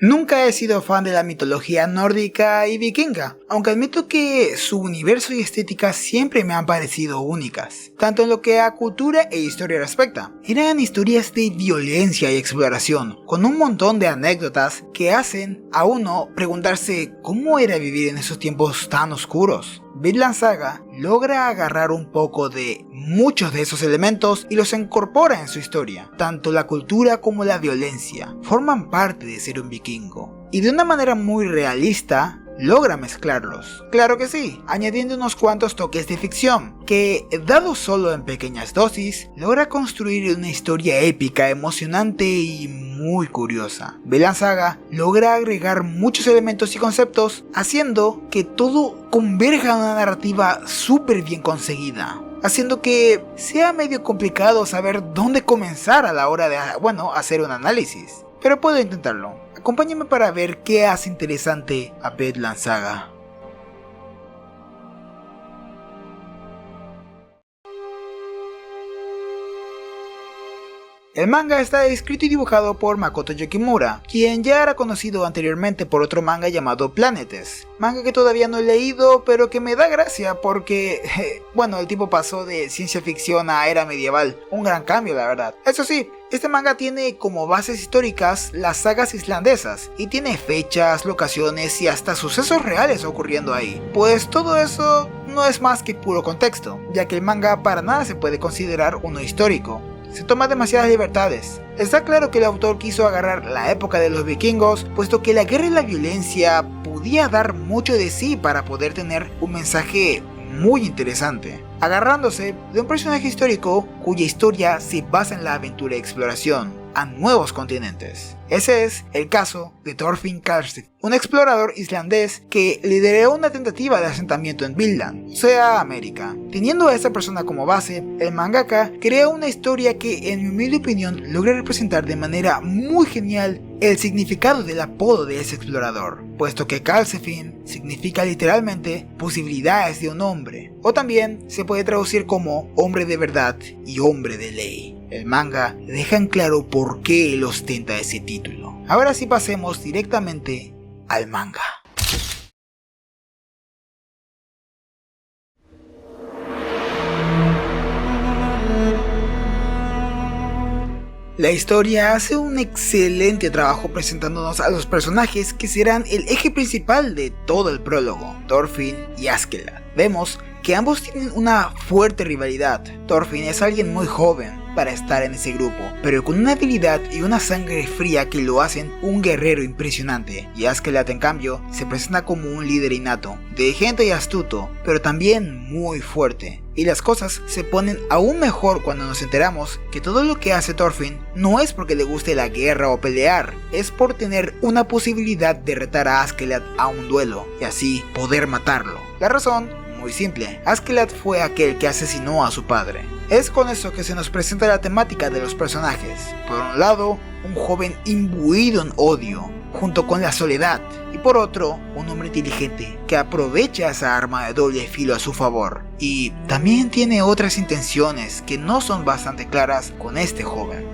Nunca he sido fan de la mitología nórdica y vikinga, aunque admito que su universo y estética siempre me han parecido únicas, tanto en lo que a cultura e historia respecta. Eran historias de violencia y exploración, con un montón de anécdotas que hacen a uno preguntarse cómo era vivir en esos tiempos tan oscuros. Vinland Saga logra agarrar un poco de muchos de esos elementos y los incorpora en su historia. Tanto la cultura como la violencia forman parte de ser un vikingo, y de una manera muy realista logra mezclarlos. Claro que sí, añadiendo unos cuantos toques de ficción, que dado solo en pequeñas dosis, logra construir una historia épica, emocionante y muy curiosa. Vinland Saga logra agregar muchos elementos y conceptos, haciendo que todo converja en una narrativa súper bien conseguida, haciendo que sea medio complicado saber dónde comenzar a la hora de, hacer un análisis. Pero puedo intentarlo. Acompáñame para ver qué hace interesante a Vinland Saga. El manga está escrito y dibujado por Makoto Yukimura, quien ya era conocido anteriormente por otro manga llamado Planetes, manga que todavía no he leído, pero que me da gracia porque, el tipo pasó de ciencia ficción a era medieval, un gran cambio la verdad. Eso sí, este manga tiene como bases históricas las sagas islandesas, y tiene fechas, locaciones y hasta sucesos reales ocurriendo ahí, pues todo eso no es más que puro contexto, ya que el manga para nada se puede considerar uno histórico. Se toma demasiadas libertades. Está claro que el autor quiso agarrar la época de los vikingos, puesto que la guerra y la violencia podía dar mucho de sí para poder tener un mensaje muy interesante, agarrándose de un personaje histórico cuya historia se basa en la aventura y exploración a nuevos continentes. Ese es el caso de Thorfinn Karlsefni, un explorador islandés que lideró una tentativa de asentamiento en Vinland, o sea, América. Teniendo a esta persona como base, el mangaka crea una historia que, en mi humilde opinión, logra representar de manera muy genial el significado del apodo de ese explorador, puesto que Karlsefni significa literalmente posibilidades de un hombre, o también se puede traducir como hombre de verdad y hombre de ley. El manga deja en claro por qué él ostenta ese título. Ahora sí, pasemos directamente al manga. La historia hace un excelente trabajo presentándonos a los personajes que serán el eje principal de todo el prólogo, Thorfinn y Askeladd. Vemos que ambos tienen una fuerte rivalidad. Thorfinn es alguien muy joven para estar en ese grupo, pero con una habilidad y una sangre fría que lo hacen un guerrero impresionante, y Askeladd en cambio se presenta como un líder innato, inteligente y astuto, pero también muy fuerte. Y las cosas se ponen aún mejor cuando nos enteramos que todo lo que hace Thorfinn no es porque le guste la guerra o pelear, es por tener una posibilidad de retar a Askeladd a un duelo y así poder matarlo. La razón, muy simple, Askeladd fue aquel que asesinó a su padre. Es con eso que se nos presenta la temática de los personajes. Por un lado, un joven imbuido en odio, junto con la soledad, y por otro, un hombre inteligente que aprovecha esa arma de doble filo a su favor, y también tiene otras intenciones que no son bastante claras con este joven.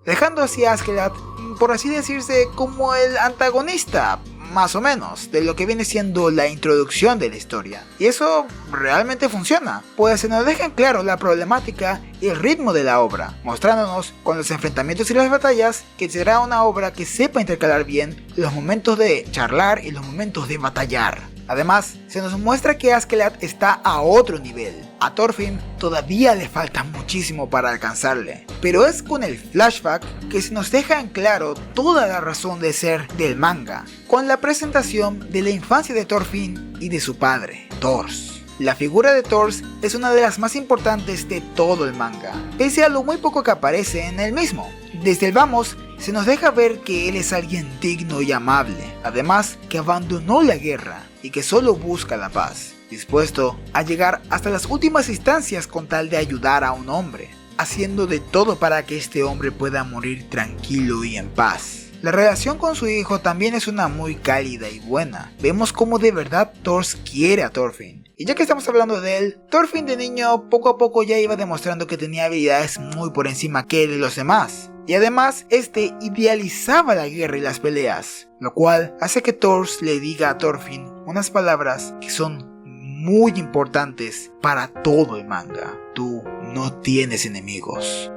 Dejando así a Askeladd, por así decirse, como el antagonista, más o menos, de lo que viene siendo la introducción de la historia. Y eso realmente funciona, pues se nos deja en claro la problemática y el ritmo de la obra, mostrándonos con los enfrentamientos y las batallas que será una obra que sepa intercalar bien los momentos de charlar y los momentos de batallar. Además, se nos muestra que Askeladd está a otro nivel. A Thorfinn todavía le falta muchísimo para alcanzarle, pero es con el flashback que se nos deja en claro toda la razón de ser del manga, con la presentación de la infancia de Thorfinn y de su padre, Thors. La figura de Thors es una de las más importantes de todo el manga, pese a lo muy poco que aparece en el mismo. Desde el vamos, se nos deja ver que él es alguien digno y amable, además que abandonó la guerra y que solo busca la paz, dispuesto a llegar hasta las últimas instancias con tal de ayudar a un hombre, haciendo de todo para que este hombre pueda morir tranquilo y en paz. La relación con su hijo también es una muy cálida y buena. Vemos cómo de verdad Thors quiere a Thorfinn. Y ya que estamos hablando de él, Thorfinn de niño poco a poco ya iba demostrando que tenía habilidades muy por encima que de los demás. Y además, este idealizaba la guerra y las peleas, lo cual hace que Thors le diga a Thorfinn unas palabras que son muy importantes para todo el manga. Tú no tienes enemigos.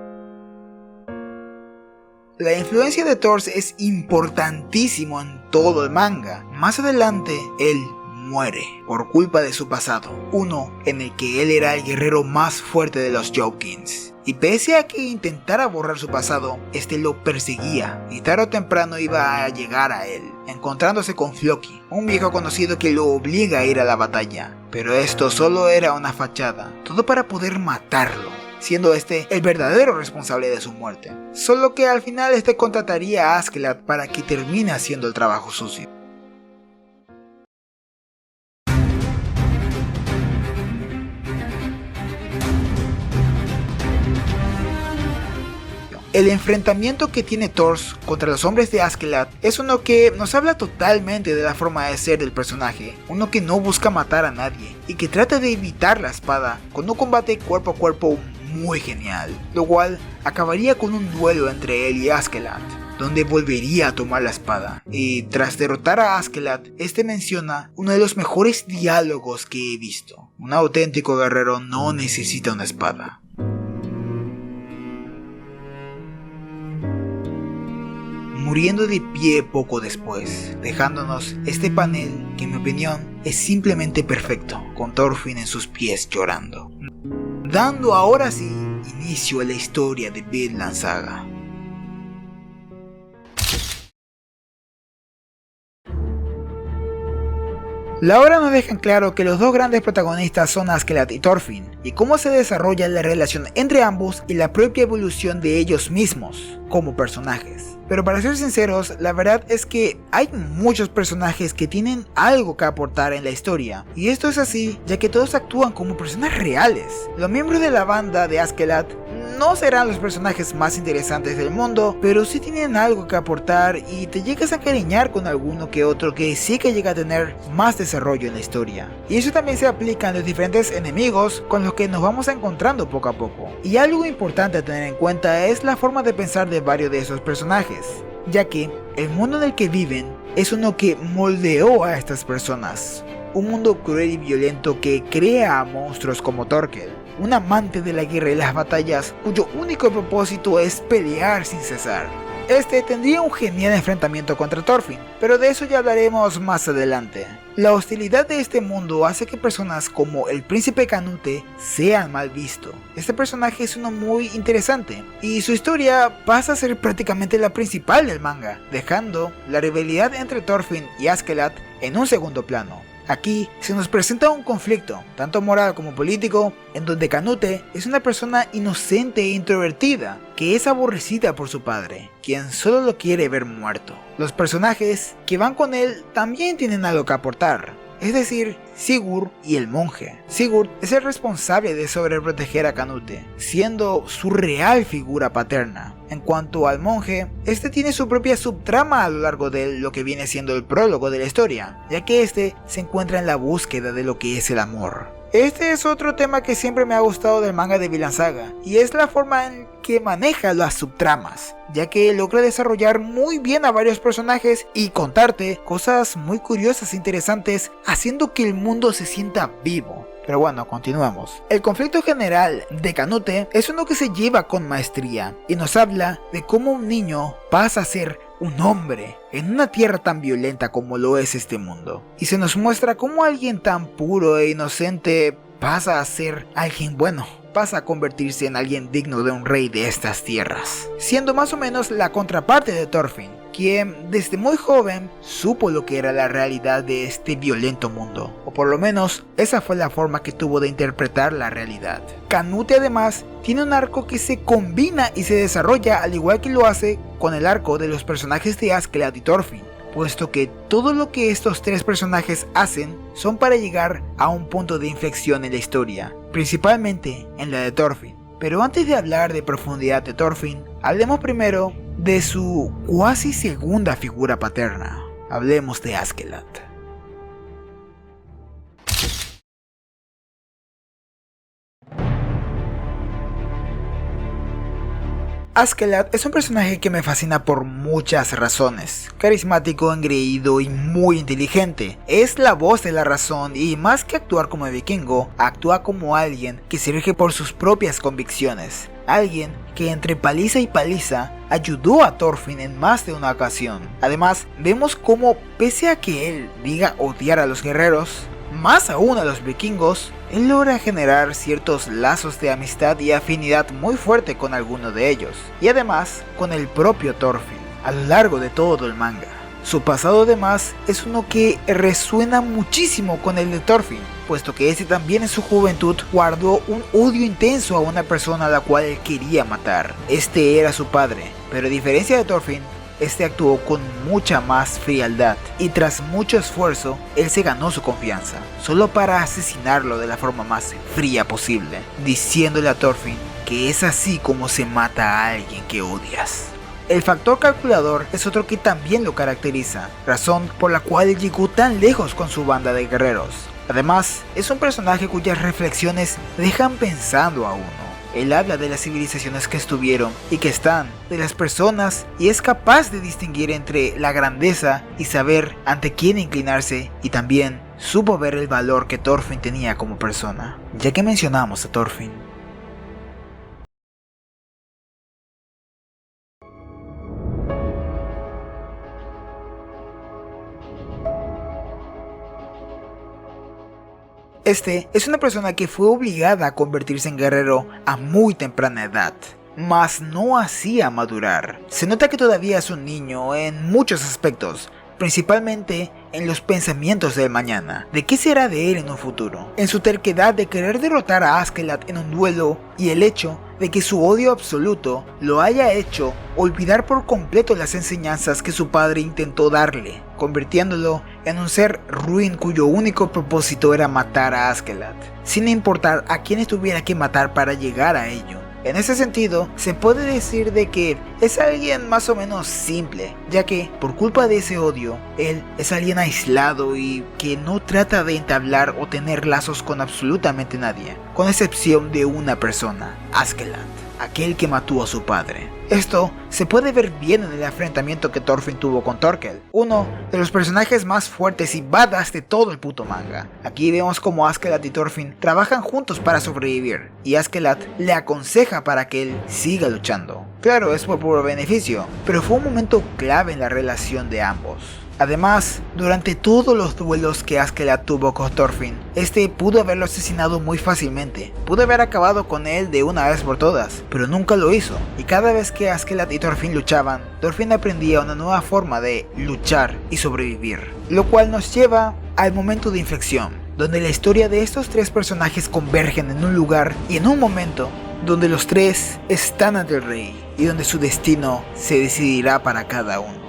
La influencia de Thors es importantísimo en todo el manga. Más adelante, él muere por culpa de su pasado, uno en el que él era el guerrero más fuerte de los Jotun. Y pese a que intentara borrar su pasado, este lo perseguía y tarde o temprano iba a llegar a él, encontrándose con Floki, un viejo conocido que lo obliga a ir a la batalla. Pero esto solo era una fachada, todo para poder matarlo, siendo este el verdadero responsable de su muerte. Solo que al final este contrataría a Askeladd para que termine haciendo el trabajo sucio. El enfrentamiento que tiene Thors contra los hombres de Askeladd es uno que nos habla totalmente de la forma de ser del personaje, uno que no busca matar a nadie y que trata de evitar la espada con un combate cuerpo a cuerpo muy genial, lo cual acabaría con un duelo entre él y Askeladd, donde volvería a tomar la espada. Y tras derrotar a Askeladd, este menciona uno de los mejores diálogos que he visto: un auténtico guerrero no necesita una espada. Muriendo de pie poco después, dejándonos este panel que en mi opinión es simplemente perfecto, con Thorfinn en sus pies llorando, dando ahora sí inicio a la historia de Vinland Saga. La obra nos deja en claro que los dos grandes protagonistas son Askeladd y Thorfinn, y cómo se desarrolla la relación entre ambos y la propia evolución de ellos mismos como personajes. Pero para ser sinceros, la verdad es que hay muchos personajes que tienen algo que aportar en la historia, y esto es así ya que todos actúan como personas reales. Los miembros de la banda de Askeladd no serán los personajes más interesantes del mundo, pero sí tienen algo que aportar y te llegas a encariñar con alguno que otro que sí que llega a tener más desarrollo en la historia. Y eso también se aplica en los diferentes enemigos con los que nos vamos encontrando poco a poco. Y algo importante a tener en cuenta es la forma de pensar de varios de esos personajes, ya que el mundo en el que viven es uno que moldeó a estas personas. Un mundo cruel y violento que crea a monstruos como Thorkel, un amante de la guerra y las batallas cuyo único propósito es pelear sin cesar. Este tendría un genial enfrentamiento contra Thorfinn, pero de eso ya hablaremos más adelante. La hostilidad de este mundo hace que personas como el príncipe Canute sean mal visto. Este personaje es uno muy interesante, y su historia pasa a ser prácticamente la principal del manga, dejando la rivalidad entre Thorfinn y Askeladd en un segundo plano. Aquí se nos presenta un conflicto, tanto moral como político, en donde Canute es una persona inocente e introvertida, que es aborrecida por su padre, quien solo lo quiere ver muerto. Los personajes que van con él también tienen algo que aportar, es decir, Sigurd y el monje. Sigurd es el responsable de sobreproteger a Canute, siendo su real figura paterna. En cuanto al monje, este tiene su propia subtrama a lo largo de lo que viene siendo el prólogo de la historia, ya que este se encuentra en la búsqueda de lo que es el amor. Este es otro tema que siempre me ha gustado del manga de Vinland Saga, y es la forma en que maneja las subtramas, ya que logra desarrollar muy bien a varios personajes y contarte cosas muy curiosas e interesantes, haciendo que el mundo se sienta vivo. Pero bueno, continuamos. El conflicto general de Canute es uno que se lleva con maestría y nos habla de cómo un niño pasa a ser un hombre en una tierra tan violenta como lo es este mundo. Y se nos muestra cómo alguien tan puro e inocente pasa a ser alguien bueno, pasa a convertirse en alguien digno de un rey de estas tierras, siendo más o menos la contraparte de Thorfinn, quien desde muy joven supo lo que era la realidad de este violento mundo, o por lo menos esa fue la forma que tuvo de interpretar la realidad. Canute además tiene un arco que se combina y se desarrolla al igual que lo hace con el arco de los personajes de Askeladd y Thorfinn, puesto que todo lo que estos tres personajes hacen son para llegar a un punto de inflexión en la historia, principalmente en la de Thorfinn. Pero antes de hablar de profundidad de Thorfinn, hablemos primero de su cuasi segunda figura paterna. Hablemos de Askeladd. Askeladd es un personaje que me fascina por muchas razones. Carismático, engreído y muy inteligente. Es la voz de la razón y más que actuar como vikingo, actúa como alguien que se rige por sus propias convicciones. Alguien que entre paliza y paliza ayudó a Thorfinn en más de una ocasión. Además, vemos cómo pese a que él diga odiar a los guerreros, más aún a los vikingos, él logra generar ciertos lazos de amistad y afinidad muy fuerte con alguno de ellos, y además con el propio Thorfinn, a lo largo de todo el manga. Su pasado además es uno que resuena muchísimo con el de Thorfinn, puesto que este también en su juventud guardó un odio intenso a una persona a la cual él quería matar. Este era su padre, pero a diferencia de Thorfinn, este actuó con mucha más frialdad y tras mucho esfuerzo, él se ganó su confianza, solo para asesinarlo de la forma más fría posible, diciéndole a Thorfinn que es así como se mata a alguien que odias. El factor calculador es otro que también lo caracteriza, razón por la cual él llegó tan lejos con su banda de guerreros. Además, es un personaje cuyas reflexiones dejan pensando a uno. Él habla de las civilizaciones que estuvieron y que están, de las personas, y es capaz de distinguir entre la grandeza y saber ante quién inclinarse, y también supo ver el valor que Thorfinn tenía como persona. Ya que mencionamos a Thorfinn, este es una persona que fue obligada a convertirse en guerrero a muy temprana edad, mas no hacía madurar. Se nota que todavía es un niño en muchos aspectos, principalmente en los pensamientos del mañana, de qué será de él en un futuro, en su terquedad de querer derrotar a Askeladd en un duelo y el hecho de que su odio absoluto lo haya hecho olvidar por completo las enseñanzas que su padre intentó darle, convirtiéndolo en un ser ruin cuyo único propósito era matar a Askeladd, sin importar a quién tuviera que matar para llegar a ello. En ese sentido, se puede decir de que es alguien más o menos simple, ya que por culpa de ese odio, él es alguien aislado y que no trata de entablar o tener lazos con absolutamente nadie, con excepción de una persona, Askeladd, aquel que mató a su padre. Esto se puede ver bien en el enfrentamiento que Thorfinn tuvo con Thorkel, uno de los personajes más fuertes y badass de todo el puto manga. Aquí vemos como Askeladd y Thorfinn trabajan juntos para sobrevivir, y Askeladd le aconseja para que él siga luchando. Claro, es por puro beneficio, pero fue un momento clave en la relación de ambos. Además, durante todos los duelos que Askeladd tuvo con Thorfinn, este pudo haberlo asesinado muy fácilmente, pudo haber acabado con él de una vez por todas, pero nunca lo hizo, y cada vez que Askeladd y Thorfinn luchaban, Thorfinn aprendía una nueva forma de luchar y sobrevivir, lo cual nos lleva al momento de inflexión, donde la historia de estos tres personajes convergen en un lugar y en un momento donde los tres están ante el rey, y donde su destino se decidirá para cada uno.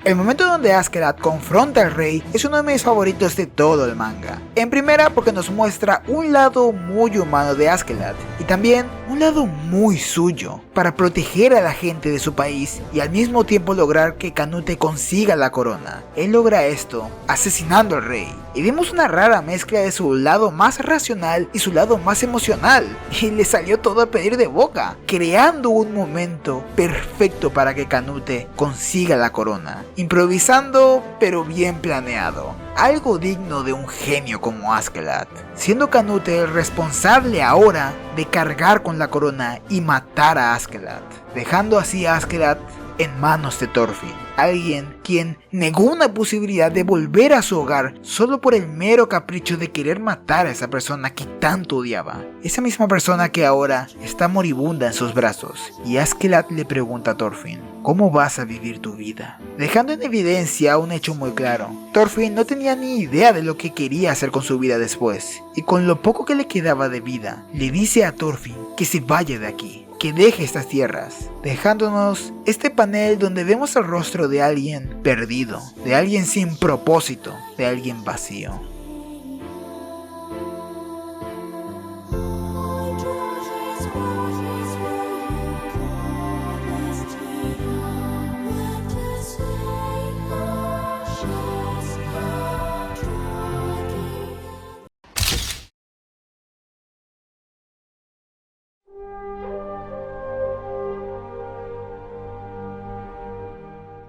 El momento donde Askeladd confronta al rey es uno de mis favoritos de todo el manga. En primera porque nos muestra un lado muy humano de Askeladd y también un lado muy suyo para proteger a la gente de su país y al mismo tiempo lograr que Canute consiga la corona. Él logra esto asesinando al rey y vemos una rara mezcla de su lado más racional y su lado más emocional y le salió todo a pedir de boca, creando un momento perfecto para que Canute consiga la corona. Improvisando pero bien planeado, algo digno de un genio como Askeladd, siendo Canute el responsable ahora de cargar con la corona y matar a Askeladd, dejando así a Askeladd en manos de Thorfinn, alguien quien negó una posibilidad de volver a su hogar solo por el mero capricho de querer matar a esa persona que tanto odiaba. Esa misma persona que ahora está moribunda en sus brazos, y Askeladd le pregunta a Thorfinn: ¿cómo vas a vivir tu vida? Dejando en evidencia un hecho muy claro: Thorfinn no tenía ni idea de lo que quería hacer con su vida después, y con lo poco que le quedaba de vida, le dice a Thorfinn que se vaya de aquí, que deje estas tierras, dejándonos este panel donde vemos el rostro de alguien perdido, de alguien sin propósito, de alguien vacío.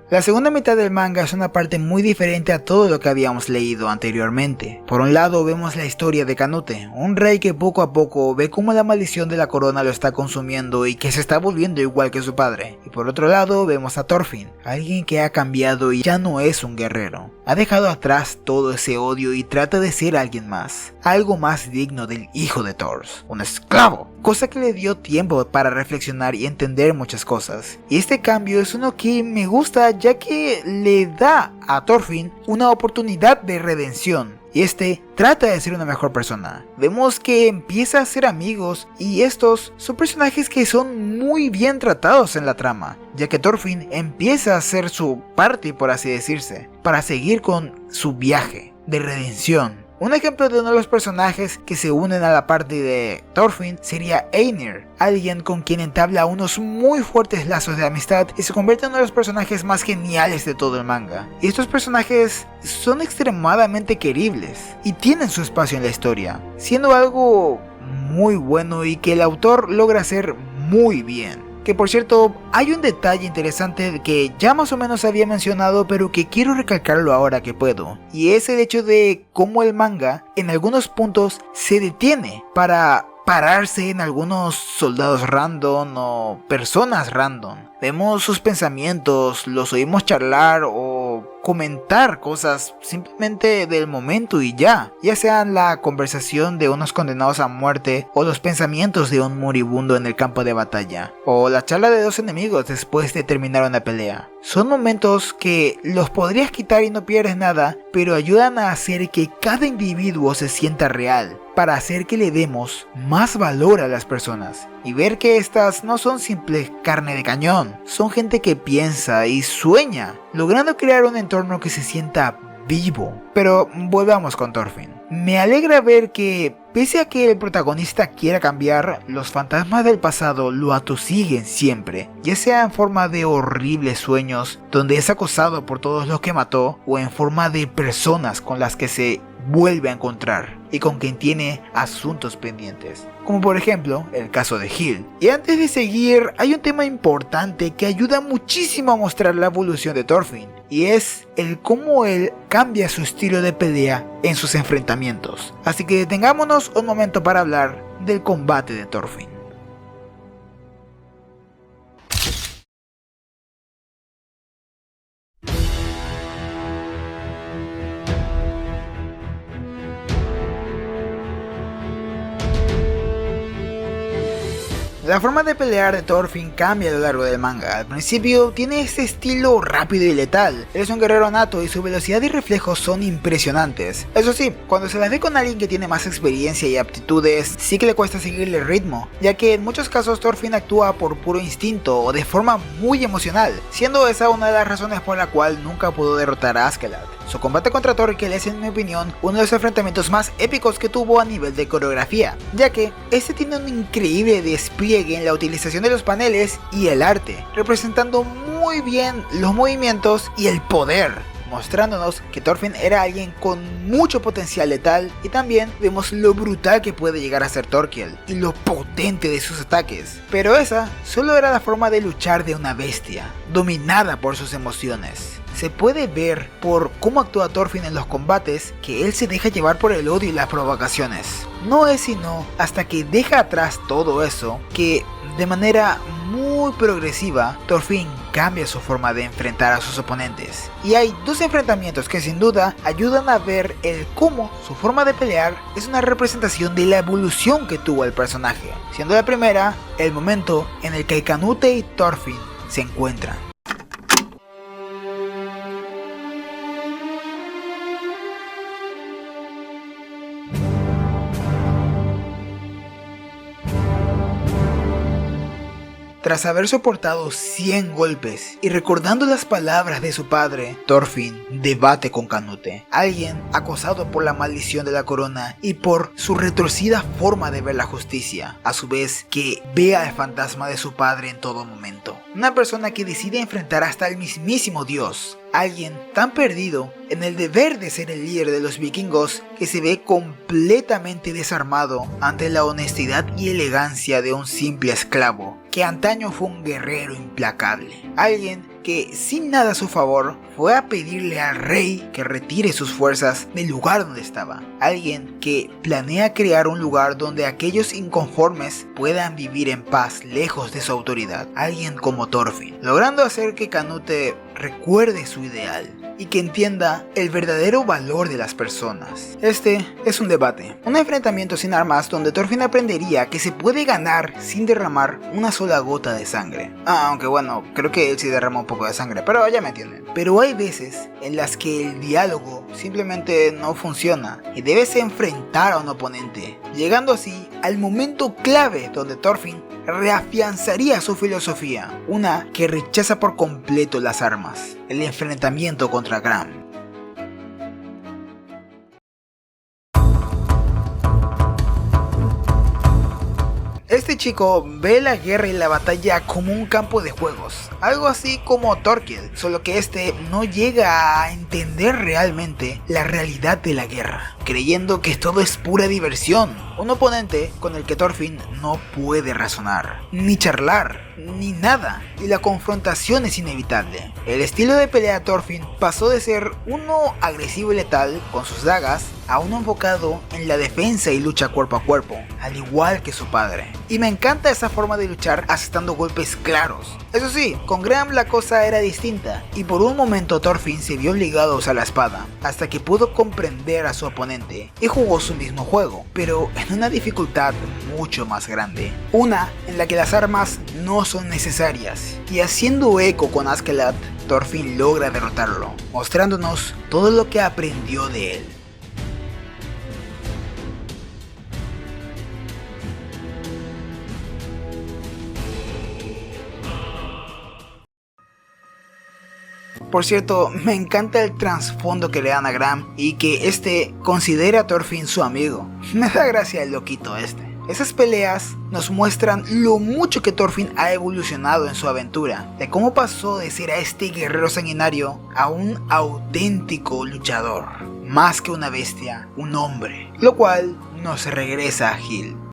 La segunda mitad del manga es una parte muy diferente a todo lo que habíamos leído anteriormente. Por un lado vemos la historia de Canute, un rey que poco a poco ve cómo la maldición de la corona lo está consumiendo y que se está volviendo igual que su padre. Y por otro lado vemos a Thorfinn, alguien que ha cambiado y ya no es un guerrero. Ha dejado atrás todo ese odio y trata de ser alguien más, algo más digno del hijo de Thor, un esclavo. Cosa que le dio tiempo para reflexionar y entender muchas cosas. Y este cambio es uno que me gusta, ya que le da a Thorfinn una oportunidad de redención. Y este trata de ser una mejor persona. Vemos que empieza a ser amigos, y estos son personajes que son muy bien tratados en la trama, ya que Thorfinn empieza a hacer su parte, por así decirse, para seguir con su viaje de redención. Un ejemplo de uno de los personajes que se unen a la parte de Thorfinn sería Einir, alguien con quien entabla unos muy fuertes lazos de amistad y se convierte en uno de los personajes más geniales de todo el manga. Y estos personajes son extremadamente queribles y tienen su espacio en la historia, siendo algo muy bueno y que el autor logra hacer muy bien. Que por cierto, hay un detalle interesante que ya más o menos había mencionado, pero que quiero recalcarlo ahora que puedo, y es el hecho de cómo el manga en algunos puntos se detiene para pararse en algunos soldados random o personas random. Vemos sus pensamientos, los oímos charlar o comentar cosas simplemente del momento y ya sean la conversación de unos condenados a muerte o los pensamientos de un moribundo en el campo de batalla o la charla de dos enemigos después de terminar una pelea. Son momentos que los podrías quitar y no pierdes nada, pero ayudan a hacer que cada individuo se sienta real, para hacer que le demos más valor a las personas y ver que estas no son simples carne de cañón, son gente que piensa y sueña, logrando crear un entorno que se sienta vivo. Pero volvamos con Thorfinn. Me alegra ver que, pese a que el protagonista quiera cambiar, los fantasmas del pasado lo atosiguen siempre, ya sea en forma de horribles sueños, donde es acosado por todos los que mató, o en forma de personas con las que se vuelve a encontrar y con quien tiene asuntos pendientes, como por ejemplo el caso de Hill. Y antes de seguir, hay un tema importante que ayuda muchísimo a mostrar la evolución de Thorfinn, y es el cómo él cambia su estilo de pelea en sus enfrentamientos. Así que detengámonos un momento para hablar del combate de Thorfinn. La forma de pelear de Thorfinn cambia a lo largo del manga. Al principio tiene este estilo rápido y letal. Él es un guerrero nato y su velocidad y reflejos son impresionantes. Eso sí, cuando se las ve con alguien que tiene más experiencia y aptitudes, sí que le cuesta seguirle el ritmo, ya que en muchos casos Thorfinn actúa por puro instinto o de forma muy emocional, siendo esa una de las razones por la cual nunca pudo derrotar a Askeladd. Su combate contra Thorkel es, en mi opinión, uno de los enfrentamientos más épicos que tuvo a nivel de coreografía, ya que este tiene un increíble despliegue en la utilización de los paneles y el arte, representando muy bien los movimientos y el poder, mostrándonos que Thorfinn era alguien con mucho potencial letal, y también vemos lo brutal que puede llegar a ser Thorkel y lo potente de sus ataques. Pero esa solo era la forma de luchar de una bestia, dominada por sus emociones. Se puede ver por cómo actúa Thorfinn en los combates que él se deja llevar por el odio y las provocaciones. no es sino hasta que deja atrás todo eso que, de manera muy progresiva, Thorfinn cambia su forma de enfrentar a sus oponentes. Y hay dos enfrentamientos que sin duda ayudan a ver el cómo su forma de pelear es una representación de la evolución que tuvo el personaje, siendo la primera el momento en el que Canute y Thorfinn se encuentran. Tras haber soportado 100 golpes y recordando las palabras de su padre, Thorfinn debate con Canute, alguien acosado por la maldición de la corona y por su retorcida forma de ver la justicia, a su vez que ve al fantasma de su padre en todo momento. Una persona que decide enfrentar hasta el mismísimo Dios, alguien tan perdido en el deber de ser el líder de los vikingos que se ve completamente desarmado ante la honestidad y elegancia de un simple esclavo que antaño fue un guerrero implacable, alguien que sin nada a su favor fue a pedirle al rey que retire sus fuerzas del lugar donde estaba, alguien que planea crear un lugar donde aquellos inconformes puedan vivir en paz lejos de su autoridad, alguien como Thorfinn, logrando hacer que Canute recuerde su ideal y que entienda el verdadero valor de las personas. Este es un debate, un enfrentamiento sin armas donde Thorfinn aprendería que se puede ganar sin derramar una sola gota de sangre. Aunque bueno, creo que él sí derrama un poco de sangre, pero ya me entienden. Pero hay veces en las que el diálogo simplemente no funciona y debes enfrentar a un oponente, llegando así al momento clave donde Thorfinn reafianzaría su filosofía, una que rechaza por completo las armas, el enfrentamiento contra Gram. Este chico ve la guerra y la batalla como un campo de juegos, algo así como Thorkill, solo que este no llega a entender realmente la realidad de la guerra, creyendo que todo es pura diversión, un oponente con el que Thorfinn no puede razonar, ni charlar, ni nada, y la confrontación es inevitable. El estilo de pelea de Thorfinn pasó de ser uno agresivo y letal con sus dagas a uno enfocado en la defensa y lucha cuerpo a cuerpo, al igual que su padre. Y me encanta esa forma de luchar asestando golpes claros. Eso sí, con Gram la cosa era distinta, y por un momento Thorfinn se vio obligado a usar la espada, hasta que pudo comprender a su oponente y jugó su mismo juego, pero en una dificultad mucho más grande. Una en la que las armas no son necesarias, y haciendo eco con Askeladd, Thorfinn logra derrotarlo, mostrándonos todo lo que aprendió de él. Por cierto, me encanta el trasfondo que le dan a Gram y que este considera a Thorfinn su amigo. Me da gracia el loquito este. Esas peleas nos muestran lo mucho que Thorfinn ha evolucionado en su aventura, de cómo pasó de ser a este guerrero sanguinario a un auténtico luchador, más que una bestia, un hombre, lo cual nos regresa a Hild.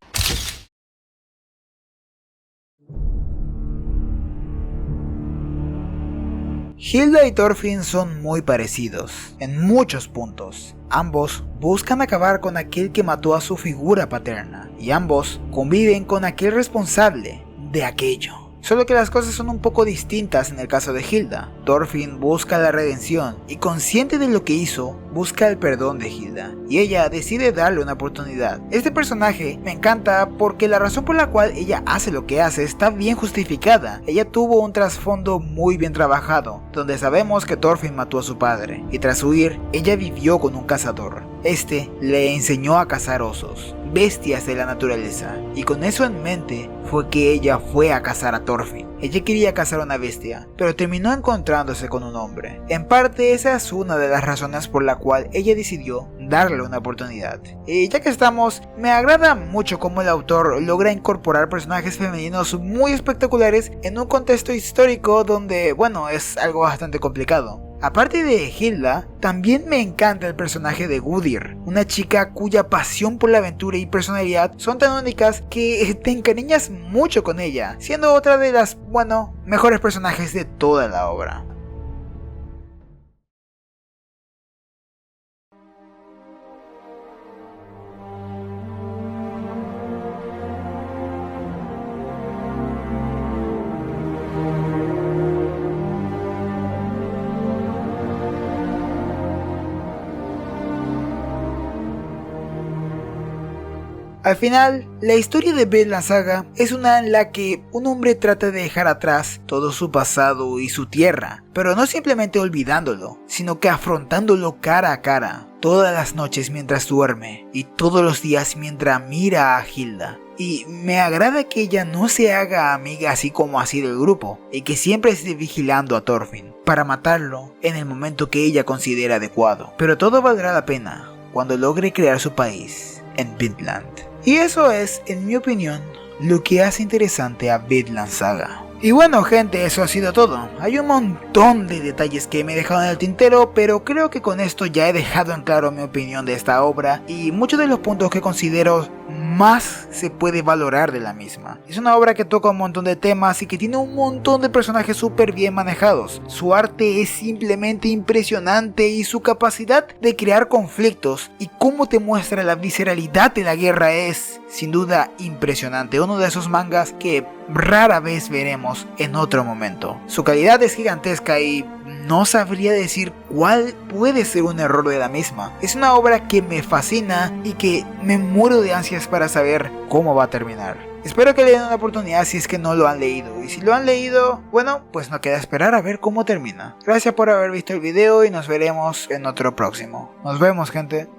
Hilda y Thorfinn son muy parecidos, en muchos puntos. Ambos buscan acabar con aquel que mató a su figura paterna, y ambos conviven con aquel responsable de aquello. Solo que las cosas son un poco distintas en el caso de Hilda. Thorfinn busca la redención y, consciente de lo que hizo, busca el perdón de Hilda, y ella decide darle una oportunidad. Este personaje me encanta porque la razón por la cual ella hace lo que hace está bien justificada. Ella tuvo un trasfondo muy bien trabajado, donde sabemos que Thorfinn mató a su padre, y tras huir, ella vivió con un cazador. Este le enseñó a cazar osos, bestias de la naturaleza, y con eso en mente fue que ella fue a cazar a Thorfinn. Ella quería cazar una bestia, pero terminó encontrándose con un hombre. En parte esa es una de las razones por la cual ella decidió darle una oportunidad. Y ya que estamos, me agrada mucho cómo el autor logra incorporar personajes femeninos muy espectaculares en un contexto histórico donde, bueno, es algo bastante complicado. Aparte de Hilda, también me encanta el personaje de Guðrýr, una chica cuya pasión por la aventura y personalidad son tan únicas que te encariñas mucho con ella, siendo otra de las, bueno, mejores personajes de toda la obra. Al final, la historia de Vinland Saga es una en la que un hombre trata de dejar atrás todo su pasado y su tierra, pero no simplemente olvidándolo, sino que afrontándolo cara a cara, todas las noches mientras duerme y todos los días mientras mira a Hilda. Y me agrada que ella no se haga amiga así como así del grupo, y que siempre esté vigilando a Thorfinn, para matarlo en el momento que ella considera adecuado. Pero todo valdrá la pena cuando logre crear su país en Vinland. Y eso es, en mi opinión, lo que hace interesante a Vinland Saga. Y bueno gente, eso ha sido todo. Hay un montón de detalles que me he dejado en el tintero, pero creo que con esto ya he dejado en claro mi opinión de esta obra y muchos de los puntos que considero más se puede valorar de la misma. Es una obra que toca un montón de temas y que tiene un montón de personajes súper bien manejados. Su arte es simplemente impresionante y su capacidad de crear conflictos y cómo te muestra la visceralidad de la guerra es, sin duda, impresionante. Uno de esos mangas que rara vez veremos en otro momento. Su calidad es gigantesca y no sabría decir cuál puede ser un error de la misma. Es una obra que me fascina y que me muero de ansias para saber cómo va a terminar. Espero que le den una oportunidad si es que no lo han leído. Y si lo han leído, bueno, pues no queda esperar a ver cómo termina. Gracias por haber visto el video y nos veremos en otro próximo. Nos vemos, gente.